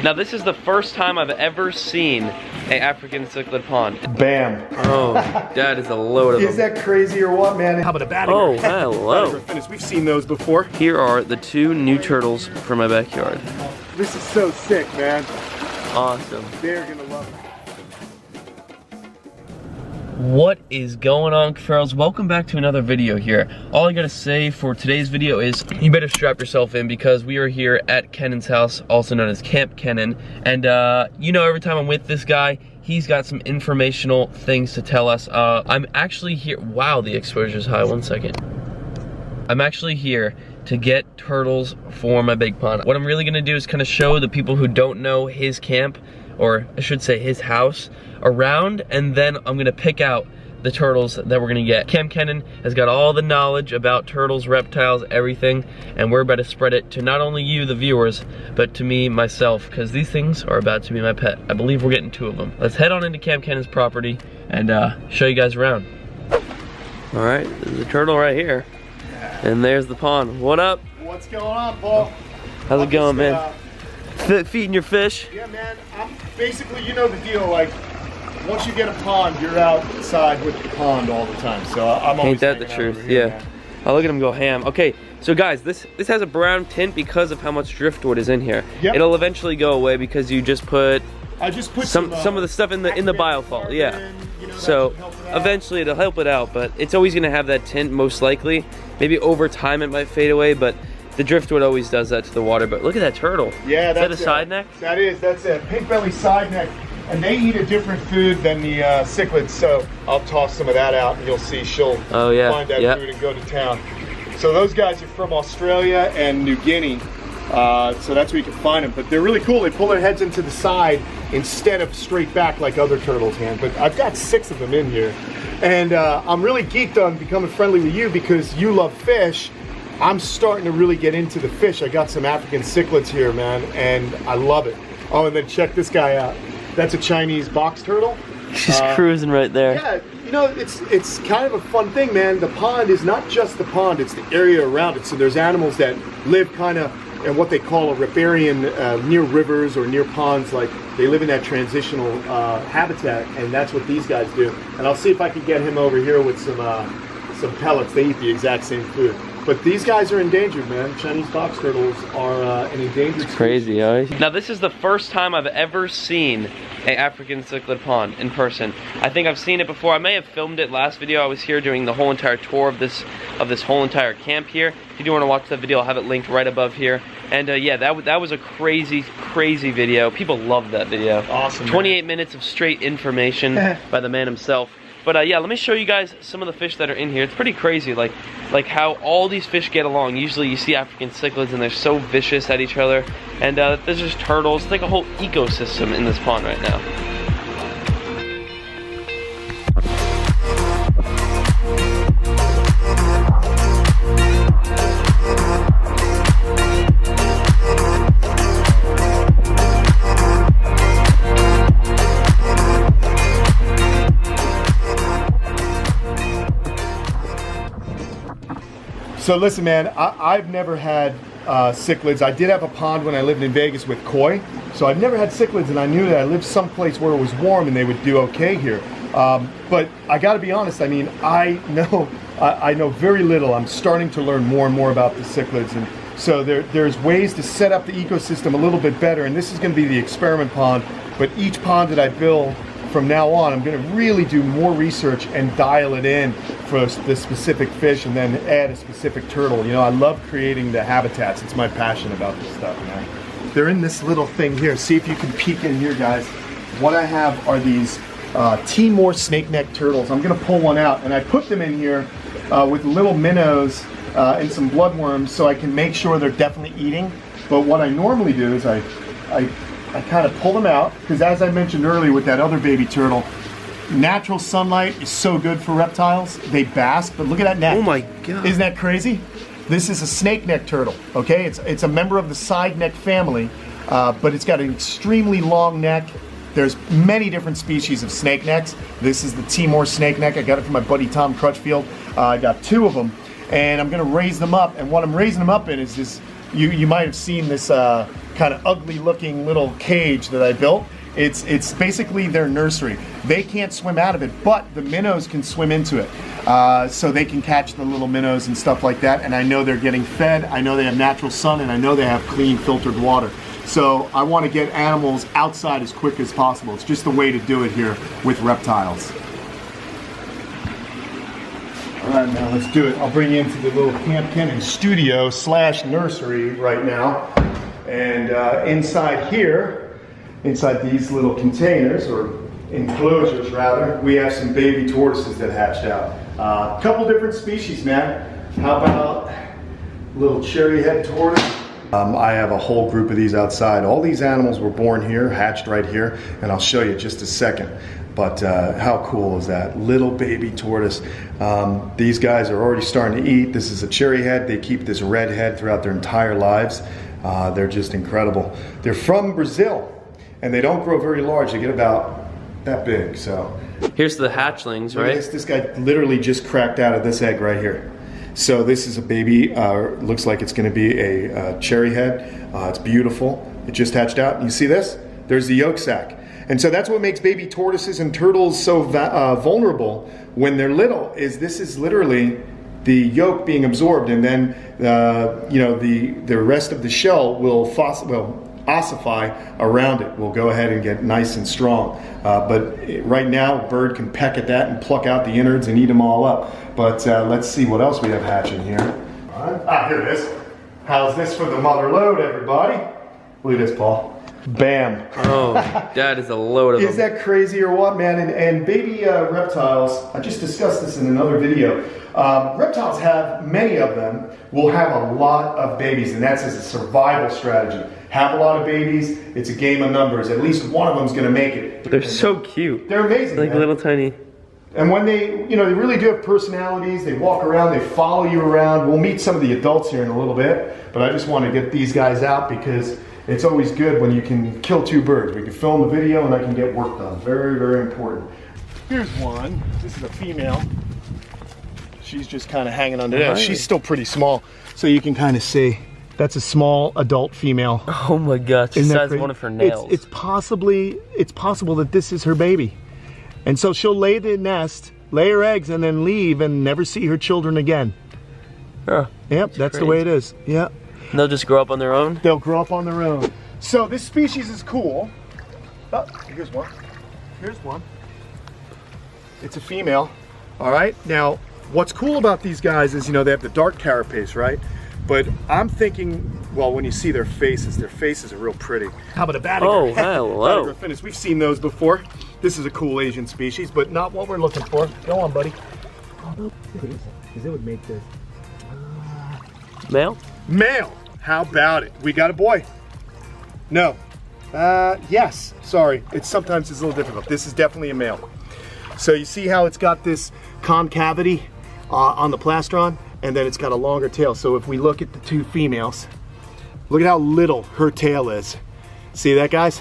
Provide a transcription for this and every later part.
Now this is the first time I've ever seen an African cichlid pond. Bam. Oh, that is a load of them. Is that crazy or what, man? How about a batting? Oh, hello. We've seen those before. Here are the 2 new turtles from my backyard. This is so sick, man. Awesome. They're gonna love it. What is going on, Cuffaros? Welcome back to another video here. All I gotta say for today's video is you better strap yourself in because we are here at Canon's house, also known as Camp Canon. And you know, every time I'm with this guy, he's got some informational things to tell us. I'm actually here. Wow, the exposure's high. 1 second. I'm actually here to get turtles for my big pond. What I'm really gonna do is kind of show the people who don't know his camp, or I should say his house, around, and then I'm gonna pick out the turtles that we're gonna get. Camp Canon has got all the knowledge about turtles, reptiles, everything, and we're about to spread it to not only you, the viewers, but to me, myself, because these things are about to be my pet. I believe we're getting 2 of them. Let's head on into Camp Canon's property and show you guys around. All right, there's a turtle right here. And there's the pond. What up? What's going on, Paul? How's it going, man? Feeding your fish? Yeah, man. Basically, you know the deal. Like, once you get a pond, you're outside with the pond all the time. So I'm always. Ain't that the truth? Yeah. Man. Oh, look at him go ham. Okay, so guys, this has a brown tint because of how much driftwood is in here. Yep. It'll eventually go away because you just put. I just put some of the stuff in the biofall. Yeah. You know, so eventually it'll help it out, but it's always gonna have that tint most likely. Maybe over time it might fade away, but the driftwood always does that to the water. But look at that turtle. Yeah, that's a side neck? That's a pink belly side neck. And they eat a different food than the cichlids, so I'll toss some of that out and you'll see she'll find that food and go to town. So those guys are from Australia and New Guinea, so that's where you can find them. But they're really cool. They pull their heads into the side instead of straight back like other turtles can. But I've got 6 of them in here. And I'm really geeked on becoming friendly with you because you love fish. I'm starting to really get into the fish. I got some African cichlids here, man, and I love it. Oh, and then check this guy out. That's a Chinese box turtle. She's cruising right there. Yeah, you know, it's kind of a fun thing, man. The pond is not just the pond, it's the area around it. So there's animals that live kind of in what they call a riparian, near rivers or near ponds. Like, they live in that transitional habitat, and that's what these guys do. And I'll see if I can get him over here with some pellets. They eat the exact same food. But these guys are endangered, man. Chinese box turtles are an endangered species. Crazy, huh? Now this is the first time I've ever seen an African cichlid pond in person. I think I've seen it before. I may have filmed it last video. I was here doing the whole entire tour of this whole entire camp here. If you do want to watch that video, I'll have it linked right above here. And yeah, that was a crazy video. People loved that video. Awesome. 28 minutes of straight information by the man himself. But yeah, let me show you guys some of the fish that are in here. It's pretty crazy, like how all these fish get along. Usually you see African cichlids and they're so vicious at each other. And there's just turtles. It's like a whole ecosystem in this pond right now. So listen, man, I've never had cichlids. I did have a pond when I lived in Vegas with koi, so I've never had cichlids, and I knew that I lived someplace where it was warm and they would do okay here. But I got to be honest. I mean, I know very little. I'm starting to learn more and more about the cichlids, and so there's ways to set up the ecosystem a little bit better. And this is going to be the experiment pond. But each pond that I build from now on, I'm going to really do more research and dial it in for the specific fish, and then add a specific turtle. You know, I love creating the habitats. It's my passion about this stuff, man. They're in this little thing here. See if you can peek in here, guys. What I have are these Timor snake-neck turtles. I'm going to pull one out, and I put them in here with little minnows and some bloodworms so I can make sure they're definitely eating. But what I normally do is I kind of pull them out, because as I mentioned earlier with that other baby turtle, natural sunlight is so good for reptiles. They bask, but look at that neck. Oh my God. Isn't that crazy? This is a snake neck turtle, okay? It's a member of the side neck family, but it's got an extremely long neck. There's many different species of snake necks. This is the Timor snake neck. I got it from my buddy Tom Crutchfield. I got 2 of them, and I'm gonna raise them up. And what I'm raising them up in is this you might have seen this kind of ugly looking little cage that I built. It's basically their nursery. They can't swim out of it, but the minnows can swim into it. So they can catch the little minnows and stuff like that. And I know they're getting fed. I know they have natural sun, and I know they have clean filtered water. So I want to get animals outside as quick as possible. It's just the way to do it here with reptiles. All right, now let's do it. I'll bring you into the little Camp Canon studio / nursery right now. And inside here, inside these little containers, or enclosures rather, we have some baby tortoises that hatched out. A couple different species, man. How about little cherryhead tortoise? I have a whole group of these outside. All these animals were born here, hatched right here, and I'll show you just a second. But how cool is that? Little baby tortoise. These guys are already starting to eat. This is a cherryhead. They keep this red head throughout their entire lives. They're just incredible. They're from Brazil, and they don't grow very large. They get about that big. So here's the hatchlings, right? This guy literally just cracked out of this egg right here. So this is a baby. Looks like it's going to be a cherryhead. It's beautiful. It just hatched out. And you see this? There's the yolk sac. And so that's what makes baby tortoises and turtles so vulnerable when they're little. This is literally the yolk being absorbed, and then the rest of the shell will ossify around it. Will go ahead and get nice and strong. But right now, a bird can peck at that and pluck out the innards and eat them all up. But let's see what else we have hatching here. All right. Here it is. How's this for the mother load, everybody? Look at this, Paul. Bam. Oh, that is a load of them. Is that crazy or what, man? And baby reptiles, I just discussed this in another video. Reptiles have, many of them, will have a lot of babies, and that's as a survival strategy. Have a lot of babies, it's a game of numbers. At least one of them's gonna make it. They're so cute. They're amazing, like man. Little tiny. And when they really do have personalities, they walk around, they follow you around. We'll meet some of the adults here in a little bit, but I just want to get these guys out because it's always good when you can kill two birds. We can film a video and I can get work done. Very, very important. Here's one. This is a female. She's just kind of hanging under there. She's still pretty small, so you can kind of see. That's a small adult female. Oh my gosh, the size of one of her nails. It's possible that this is her baby. And so she'll lay the nest, lay her eggs, and then leave and never see her children again. Huh, yep, that's the way it is. Yeah. And they'll just grow up on their own? They'll grow up on their own. So this species is cool. Oh, here's one. Here's one. It's a female. All right. Now, what's cool about these guys is, they have the dark carapace, right? But I'm thinking, well, when you see their faces are real pretty. How about a Batagur? Oh, hello. Batagur. We've seen those before. This is a cool Asian species, but not what we're looking for. Go on, buddy. Because it would make this. Male? Male. How about it? We got a boy. No. Yes. Sorry. Sometimes it's a little difficult. This is definitely a male. So you see how it's got this concavity on the plastron, and then it's got a longer tail. So if we look at the two females, look at how little her tail is. See that, guys?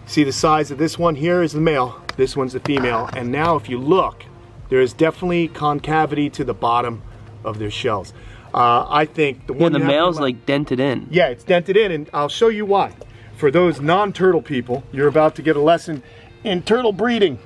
See the size of this one here is the male, this one's the female. And now if you look, there is definitely concavity to the bottom of their shells. I think the one the male's like dented in. Yeah, it's dented in, and I'll show you why. For those non-turtle people, you're about to get a lesson in turtle breeding.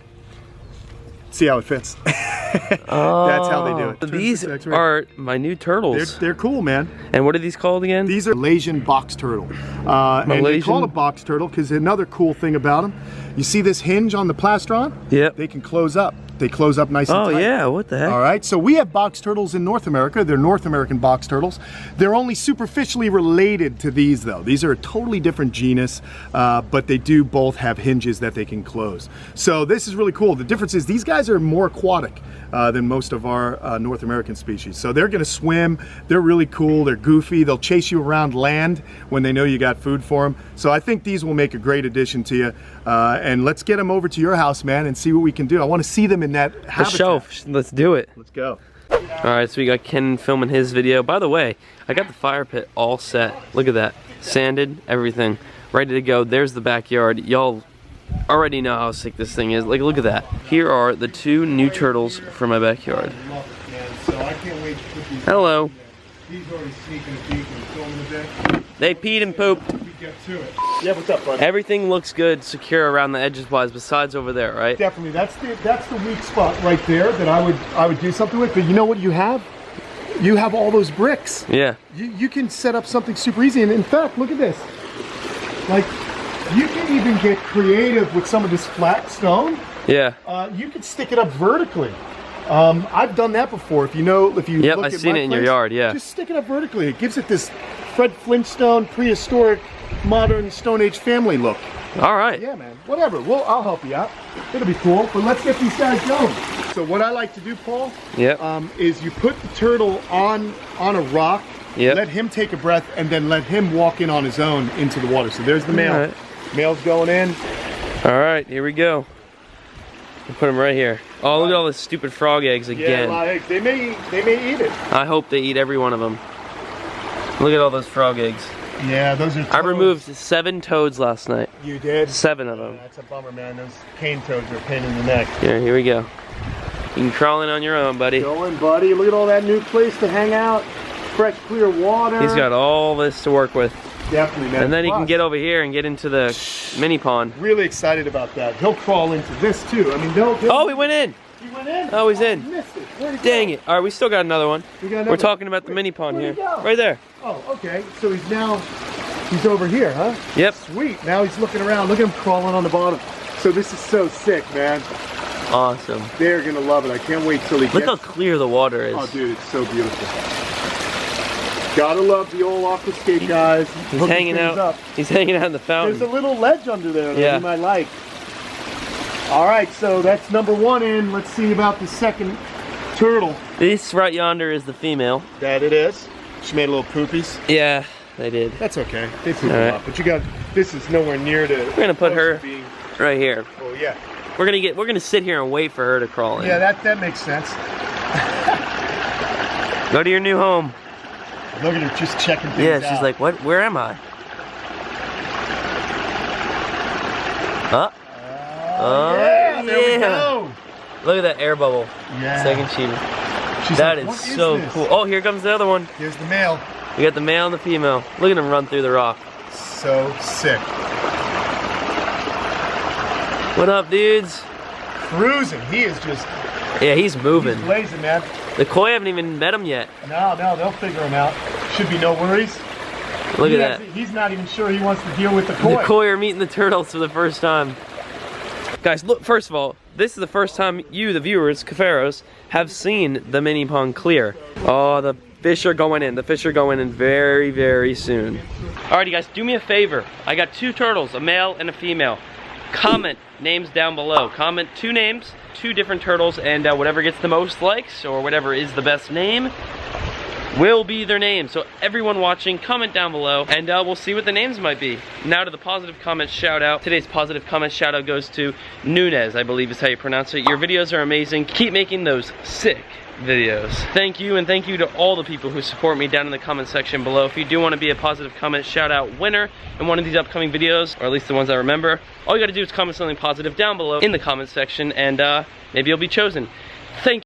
See how it fits. That's how they do it. These are my new turtles. They're cool, man. And what are these called again? These are Malaysian box turtle. And they call it a box turtle because another cool thing about them, you see this hinge on the plastron? Yep. They can close up. They close up nice and tight. Oh yeah, what the heck? All right, so we have box turtles in North America. They're North American box turtles. They're only superficially related to these though. These are a totally different genus, but they do both have hinges that they can close. So this is really cool. The difference is these guys are more aquatic than most of our North American species. So they're gonna swim, they're really cool, they're goofy, they'll chase you around land when they know you got food for them. So I think these will make a great addition to you. And let's get them over to your house, man, and see what we can do. I wanna see them in that habitat. The shelf, let's do it. Let's go. All right, so we got Ken filming his video. By the way, I got the fire pit all set. Look at that, sanded, everything, ready to go. There's the backyard. Y'all already know how sick this thing is. Like, look at that. Here are the two new turtles for my backyard. Hello. He's already sneaking a peek and filming a bit. They peed and pooped. We get to it. Yeah, what's up, bud? Everything looks good, secure around the edges wise, besides over there, right? Definitely. That's the weak spot right there that I would do something with. But you know what you have? You have all those bricks. Yeah. You can set up something super easy. And in fact, look at this. Like, you can even get creative with some of this flat stone. Yeah. You can stick it up vertically. I've done that before. If you look I've at seen my it in your place, yard, yeah. Just stick it up vertically. It gives it this Fred Flintstone, prehistoric, modern Stone Age family look. All right. Yeah, man. Whatever. I'll help you out. It'll be cool. But let's get these guys going. So what I like to do, Paul, is you put the turtle on a rock, let him take a breath, and then let him walk in on his own into the water. So there's the male. All right. Male's going in. All right, here we go. We'll put him right here. Oh, look at all the stupid frog eggs again. Yeah, like, they may eat it. I hope they eat every one of them. Look at all those frog eggs. Yeah, those are toads. I removed 7 toads last night. You did? 7 of them. That's a bummer, man. Those cane toads are a pain in the neck. Yeah, here we go. You can crawl in on your own, buddy. Going, buddy. Look at all that new place to hang out. Fresh, clear water. He's got all this to work with. Definitely, man. And then he can get over here and get into the mini pond. Really excited about that. He'll crawl into this too. I mean, oh, he went in. He went in? Oh, he's in. Missed it. Where'd he Dang go? it. All right, we still got another one. We're talking about the mini pond here. Where'd he go? Right there. Oh, okay. So he's over here, huh? Yep. Sweet. Now he's looking around. Look at him crawling on the bottom. So this is so sick, man. Awesome. They're going to love it. I can't wait till he gets... Look how clear the water is. Oh, dude, it's so beautiful. Gotta love the old aquascape guys. He's hanging out. He's hanging out in the fountain. There's a little ledge under there that you might like. All right, so that's number 1 in. Let's see about the second turtle. This right yonder is the female. That it is. She made a little poopies. Yeah, they did. That's okay. They poop a lot, but this is nowhere near to. We're gonna put her right here. Oh yeah. We're gonna sit here and wait for her to crawl in. Yeah, that makes sense. Go to your new home. Look at her just checking things out. Yeah, she's like, what? Where am I? Yeah, there we go. Look at that air bubble. Yeah. Second cheater. That is so cool. Oh, here comes the other one. Here's the male. We got the male and the female. Look at him run through the rock. So sick. What up, dudes? Cruising. He is just... Yeah, he's moving. He's blazing, man. The koi haven't even met him yet. No, they'll figure him out. Should be no worries. Look at that. He's not even sure he wants to deal with the koi. The koi are meeting the turtles for the first time. Guys, look, first of all, this is the first time you, the viewers, Cuffaros, have seen the mini pond clear. Oh, the fish are going in. The fish are going in very, very soon. Alrighty, guys, do me a favor. I got 2 turtles, a male and a female. Comment names down below. Comment 2 names, 2 different turtles, and whatever gets the most likes, or whatever is the best name, will be their name. So everyone watching, comment down below, and we'll see what the names might be. Now to the positive comment shout out. Today's positive comment shout out goes to Nunez, I believe is how you pronounce it. Your videos are amazing. Keep making those sick videos. Thank you, and thank you to all the people who support me down in the comment section below. If you do want to be a positive comment shout out winner in one of these upcoming videos, or at least the ones I remember, all you gotta do is comment something positive down below in the comment section, and maybe you'll be chosen. Thank you.